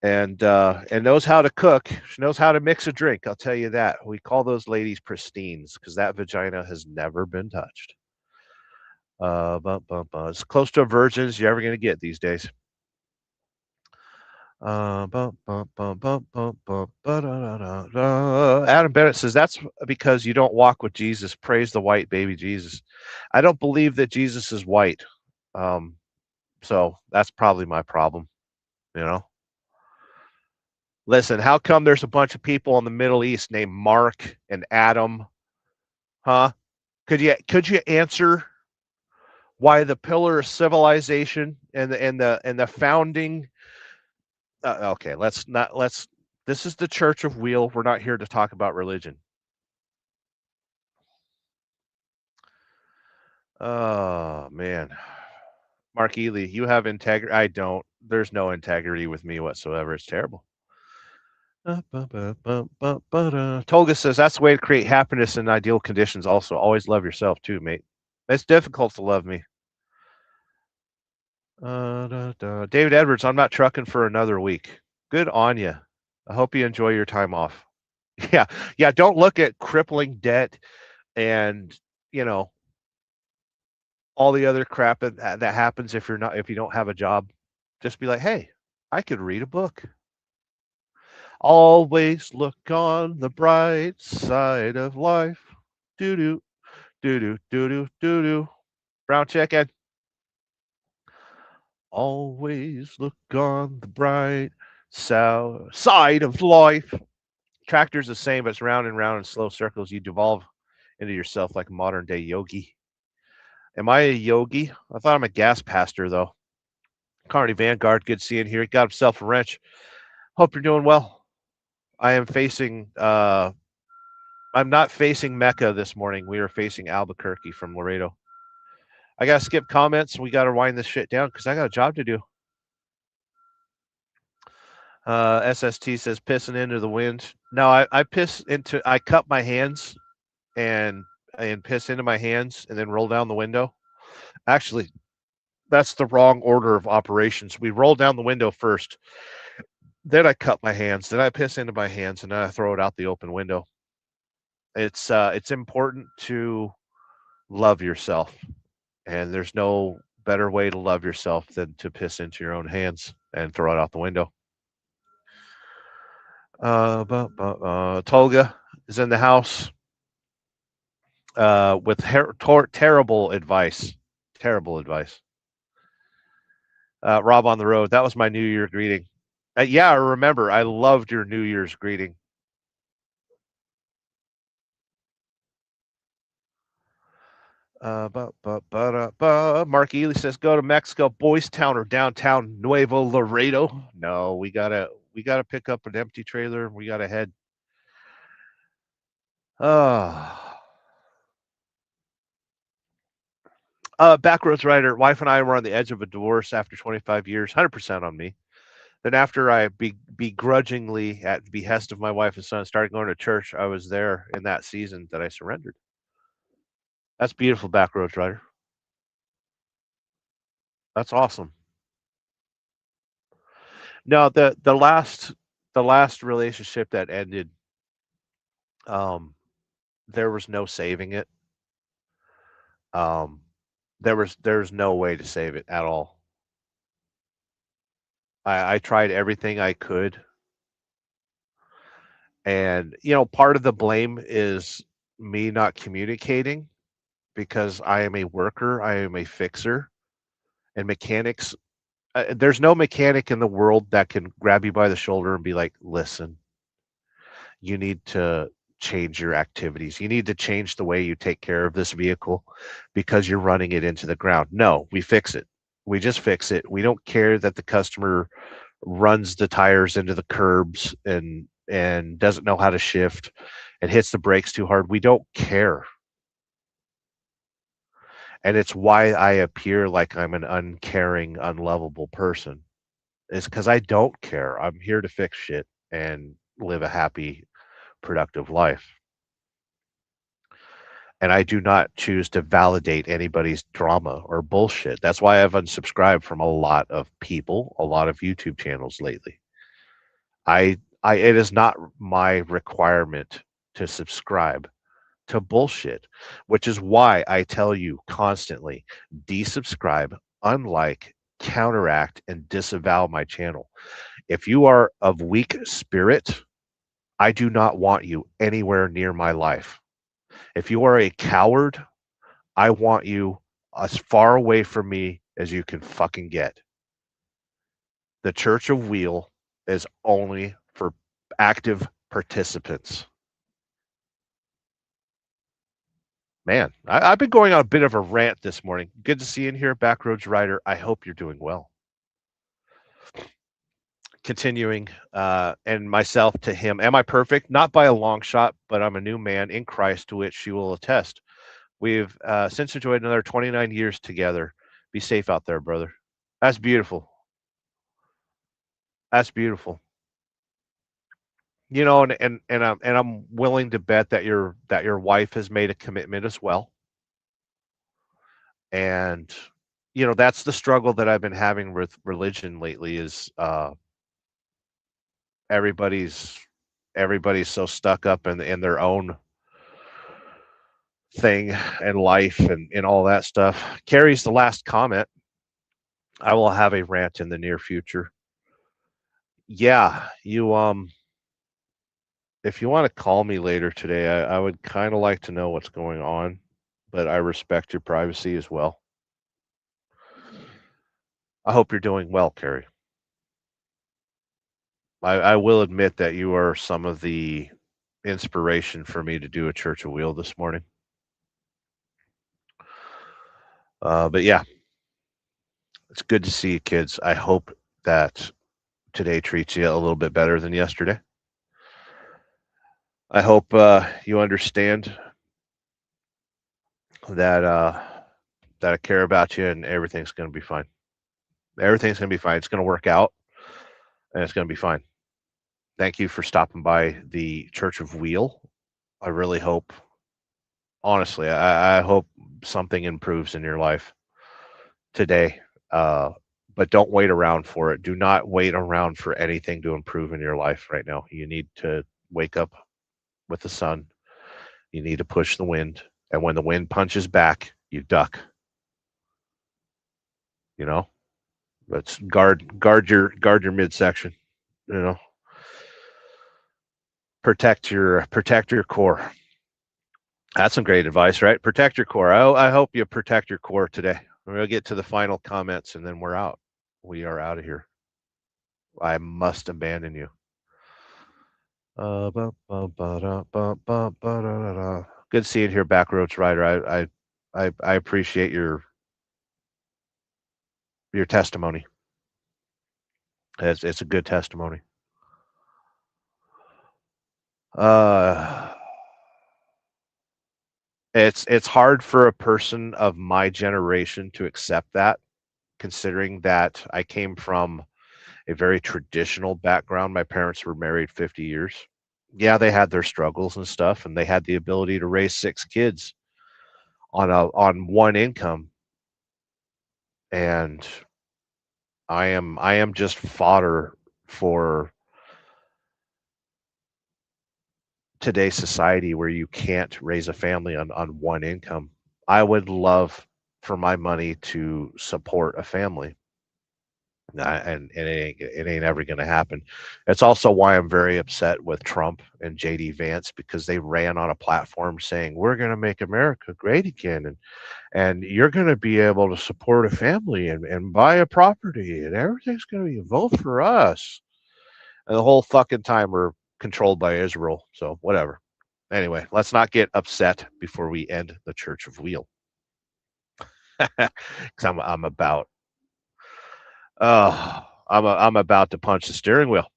and knows how to cook. She knows how to mix a drink. I'll tell you that. We call those ladies pristines because that vagina has never been touched. It's close to a virgin as you're ever going to get these days. Adam Bennett says that's because you don't walk with Jesus. Praise the white baby Jesus. I don't believe that Jesus is white. So that's probably my problem. You know. Listen, how come there's a bunch of people in the Middle East named Mark and Adam? Huh? Could you answer why the pillar of civilization and the founding? Okay, let's. This is the Church of Wheel. We're not here to talk about religion. Oh man, Mark Ely, you have integrity. I don't. There's no integrity with me whatsoever. It's terrible. Tolga says that's the way to create happiness in ideal conditions. Also, always love yourself too, mate. It's difficult to love me. David Edwards, I'm not trucking for another week. Good on you. I hope you enjoy your time off. Yeah. Don't look at crippling debt and all the other crap that happens if you don't have a job. Just be like, hey, I could read a book. Always look on the bright side of life. Doo doo doo doo doo doo doo doo. Brown chicken. Always look on the bright side of life. Tractor's the same, but it's round and round in slow circles. You devolve into yourself like a modern day yogi. Am I a yogi? I thought I'm a gas pastor, though. Carney Vanguard, good seeing here. He got himself a wrench. Hope you're doing well. I am facing, I'm not facing Mecca this morning. We are facing Albuquerque from Laredo. I got to skip comments. We got to wind this shit down because I got a job to do. SST says pissing into the wind. No, I cup my hands and piss into my hands and then roll down the window. Actually, that's the wrong order of operations. We roll down the window first, then I cup my hands, then I piss into my hands, and then I throw it out the open window. It's important to love yourself, and there's no better way to love yourself than to piss into your own hands and throw it out the window. Tolga is in the house with terrible advice. Terrible advice. Rob on the road. That was my New Year greeting. Yeah, I remember. I loved your New Year's greeting. Mark Ely says, go to Mexico, Boys Town or downtown Nuevo Laredo. No, we gotta pick up an empty trailer and we gotta head. Backroads Rider, wife and I were on the edge of a divorce after 25 years, 100% on me. Then after I begrudgingly, at the behest of my wife and son, started going to church, I was there in that season that I surrendered. That's beautiful, Backroads Rider. That's awesome. No, the last relationship that ended, there was no saving it. There's no way to save it at all. I tried everything I could. And, part of the blame is me not communicating because I am a worker, I am a fixer, and mechanics. There's no mechanic in the world that can grab you by the shoulder and be like, listen, you need to change your activities. You need to change the way you take care of this vehicle because you're running it into the ground. No, we fix it. We just fix it. We don't care that the customer runs the tires into the curbs and doesn't know how to shift and hits the brakes too hard. We don't care. And it's why I appear like I'm an uncaring, unlovable person. It's because I don't care. I'm here to fix shit and live a happy, productive life. And I do not choose to validate anybody's drama or bullshit. That's why I've unsubscribed from a lot of people, a lot of YouTube channels lately. It is not my requirement to subscribe to bullshit, which is why I tell you constantly, desubscribe, unlike, counteract, and disavow my channel. If you are of weak spirit, I do not want you anywhere near my life. If you are a coward, I want you as far away from me as you can fucking get. The Church of Wheel is only for active participants. Man, I've been going on a bit of a rant this morning. Good to see you in here, Backroads Rider. I hope you're doing well. Continuing, and myself to him. Am I perfect? Not by a long shot, but I'm a new man in Christ, to which she will attest. We've since enjoyed another 29 years together. Be safe out there, brother. That's beautiful. That's beautiful. And I'm willing to bet that your wife has made a commitment as well. And that's the struggle that I've been having with religion lately is everybody's so stuck up in their own thing and life and all that stuff. Carrie's the last comment. I will have a rant in the near future. Yeah, if you want to call me later today, I would kind of like to know what's going on, but I respect your privacy as well. I hope you're doing well, Carrie. I will admit that you are some of the inspiration for me to do a Church of Wheel this morning. But yeah, it's good to see you, kids. I hope that today treats you a little bit better than yesterday. I hope you understand that I care about you and everything's going to be fine. Everything's going to be fine. It's going to work out and it's going to be fine. Thank you for stopping by the Church of Wheel. I really hope, honestly, I hope something improves in your life today. But don't wait around for it. Do not wait around for anything to improve in your life right now. You need to wake up with the sun. You need to push the wind. And when the wind punches back, you duck. Let's guard your midsection. Protect your core. That's some great advice, right? Protect your core. I hope you protect your core today. We'll get to the final comments and then we're out. We are out of here. I must abandon you. Good seeing here, Backroads Rider. I appreciate your testimony. It's a good testimony. It's hard for a person of my generation to accept that, considering that I came from a very traditional background. My parents were married 50 years. Yeah, they had their struggles and stuff, and they had the ability to raise 6 kids on one income. And I am just fodder for today's society where you can't raise a family on one income. I would love for my money to support a family. And it ain't ever going to happen. It's also why I'm very upset with Trump and JD Vance, because they ran on a platform saying we're going to make America great again, and you're going to be able to support a family and buy a property, and everything's going to be a vote for us. And the whole fucking time we're controlled by Israel. So whatever. Anyway, let's not get upset before we end the Church of Wheel. Because I'm about to punch the steering wheel.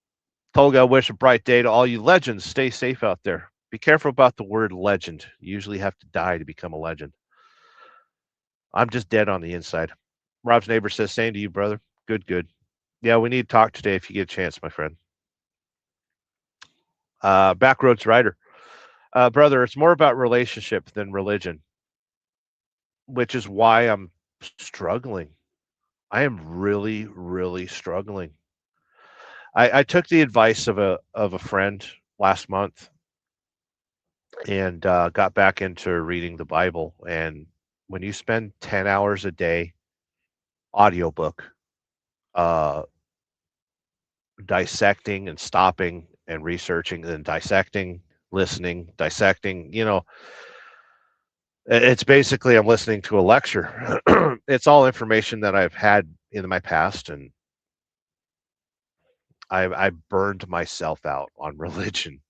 Tolga, I wish a bright day to all you legends. Stay safe out there. Be careful about the word legend. You usually have to die to become a legend. I'm just dead on the inside. Rob's neighbor says, same to you, brother. Good. Yeah, we need to talk today if you get a chance, my friend. Backroads Rider. Brother, it's more about relationship than religion, which is why I'm struggling. I am really, really struggling. I took the advice of a friend last month and got back into reading the Bible. And when you spend 10 hours a day, audiobook, dissecting and stopping and researching and dissecting, listening, dissecting, it's basically I'm listening to a lecture. It's all information that I've had in my past, and I burned myself out on religion.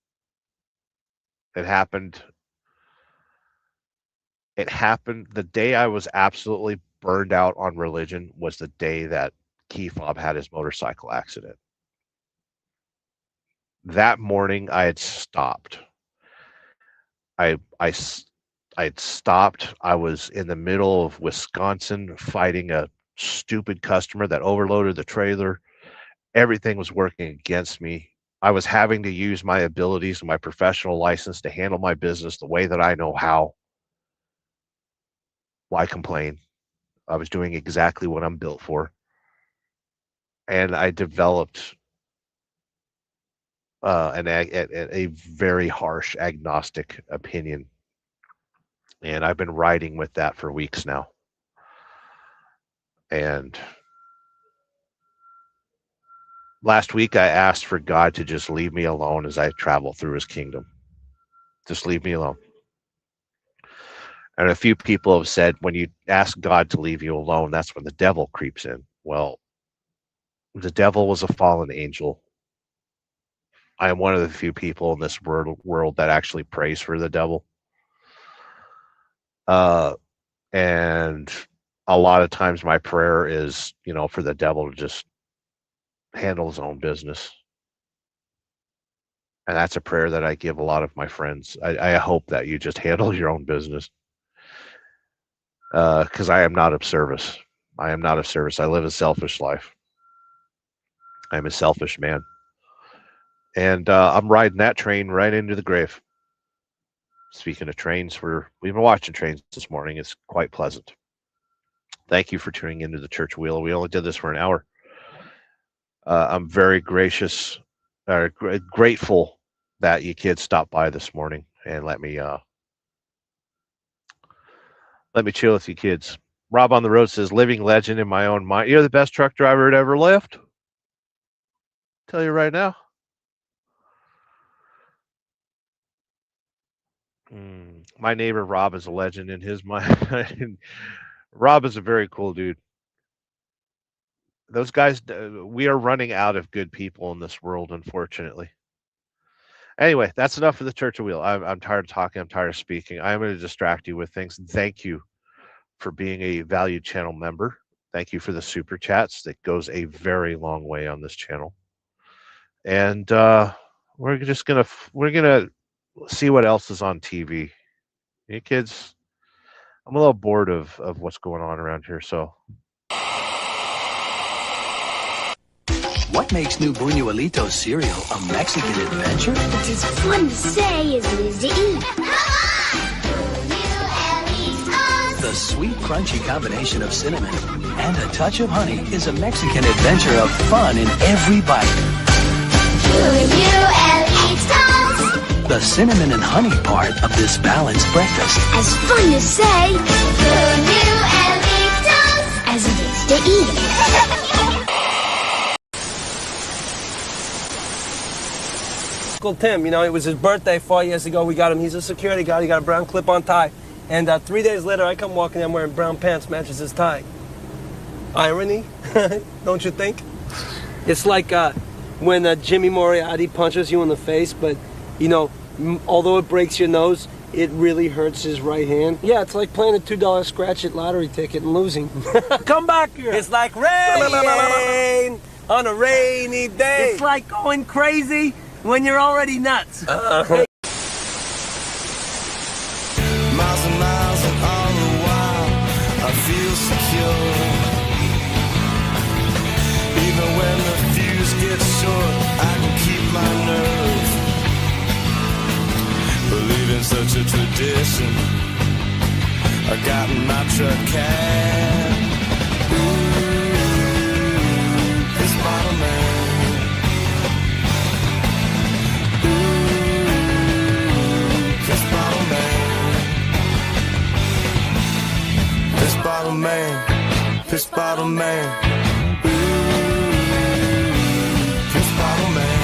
It happened the day I was absolutely burned out on religion was the day that Key Fob had his motorcycle accident. That morning I had stopped. I'd stopped. I was in the middle of Wisconsin fighting a stupid customer that overloaded the trailer. Everything was working against me. I was having to use my abilities and my professional license to handle my business the way that I know how. Why complain? I was doing exactly what I'm built for. And I developed a very harsh agnostic opinion. And I've been riding with that for weeks now. And last week I asked for God to just leave me alone as I travel through his kingdom. Just leave me alone. And a few people have said, when you ask God to leave you alone, that's when the devil creeps in. Well, the devil was a fallen angel. I am one of the few people in this world that actually prays for the devil. And a lot of times my prayer is, for the devil to just handle his own business. And that's a prayer that I give a lot of my friends. I hope that you just handle your own business. Because I am not of service. I am not of service. I live a selfish life. I'm a selfish man. And I'm riding that train right into the grave. Speaking of trains, we've been watching trains this morning. It's quite pleasant. Thank you for tuning into the Church Wheel. We only did this for an hour. I'm very grateful that you kids stopped by this morning and let me chill with you kids. Rob on the Road says, living legend in my own mind. You're the best truck driver that ever lived. Tell you right now. My neighbor Rob is a legend in his mind. Rob is a very cool dude. Those guys, we are running out of good people in this world, unfortunately. Anyway, that's enough for the Church of Wheel. I'm tired of talking. I'm tired of speaking. I'm going to distract you with things. Thank you for being a valued channel member. Thank you for the super chats. That goes a very long way on this channel. And we're gonna see what else is on TV. Hey kids, I'm a little bored of what's going on around here. So. What makes New Buñuelito cereal a Mexican adventure? It's as fun to say as it is to eat. The sweet, crunchy combination of cinnamon and a touch of honey is a Mexican adventure of fun in every bite. The cinnamon and honey part of this balanced breakfast. As fun to say as it is to eat. Uncle Tim. You know, it was his birthday 4 years ago. We got him. He's a security guard. He got a brown clip-on tie. And 3 days later, I come walking in wearing brown pants, matches his tie. Irony, don't you think? It's like when Jimmy Moriarty punches you in the face, but, you know, although it breaks your nose, it really hurts his right hand. Yeah, it's like playing a $2 scratch-it lottery ticket and losing. Come back here. It's like rain on a rainy day. It's like going crazy when you're already nuts. Miles and miles and all the while I feel secure. Even when the fuse gets short, I can keep my nerve. Believe in such a tradition, I got in my truck cab. This bottle man. This bottle man. This bottle man. This bottle man. This bottle man.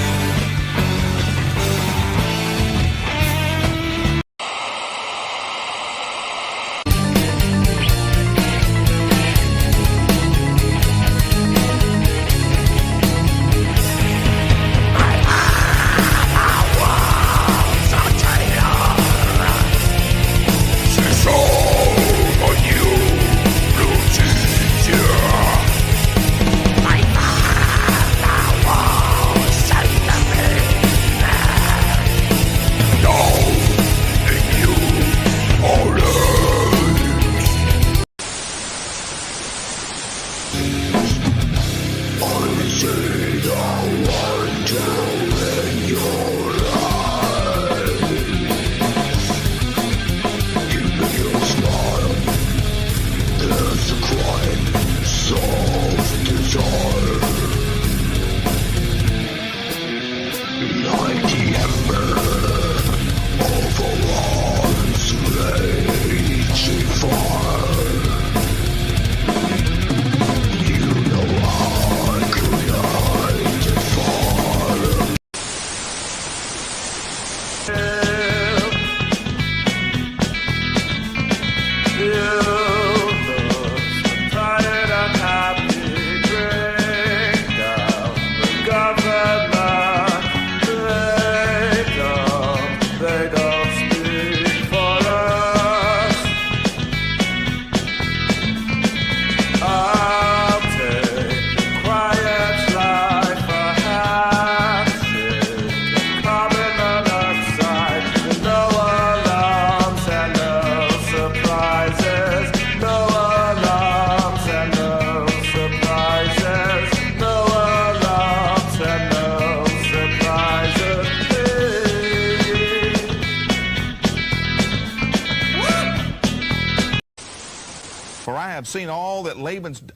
For I have seen all that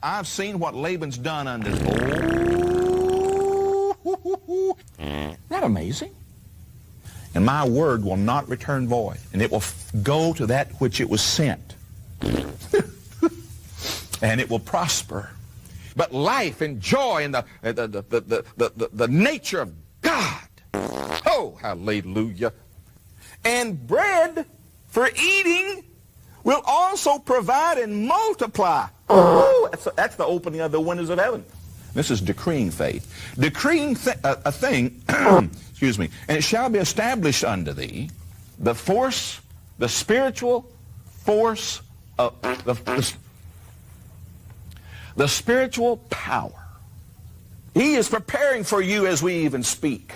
I've seen what Laban's done unto. Oh, isn't that amazing? And my word will not return void, and it will go to that which it was sent. And it will prosper. But life and joy and the nature of God. Oh, hallelujah. And bread for eating will also provide and multiply. Oh, that's the opening of the windows of heaven. This is decreeing faith. Decreeing a thing, excuse me, and it shall be established unto thee, the force, the spiritual force of the spiritual power. He is preparing for you as we even speak.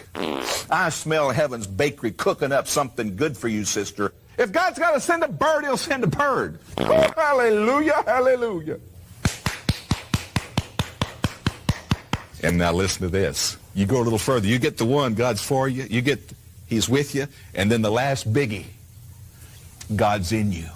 I smell heaven's bakery cooking up something good for you, sister. If God's got to send a bird, he'll send a bird. Oh, hallelujah, hallelujah. And now listen to this. You go a little further. You get the one, God's for you. You get, he's with you. And then the last biggie, God's in you.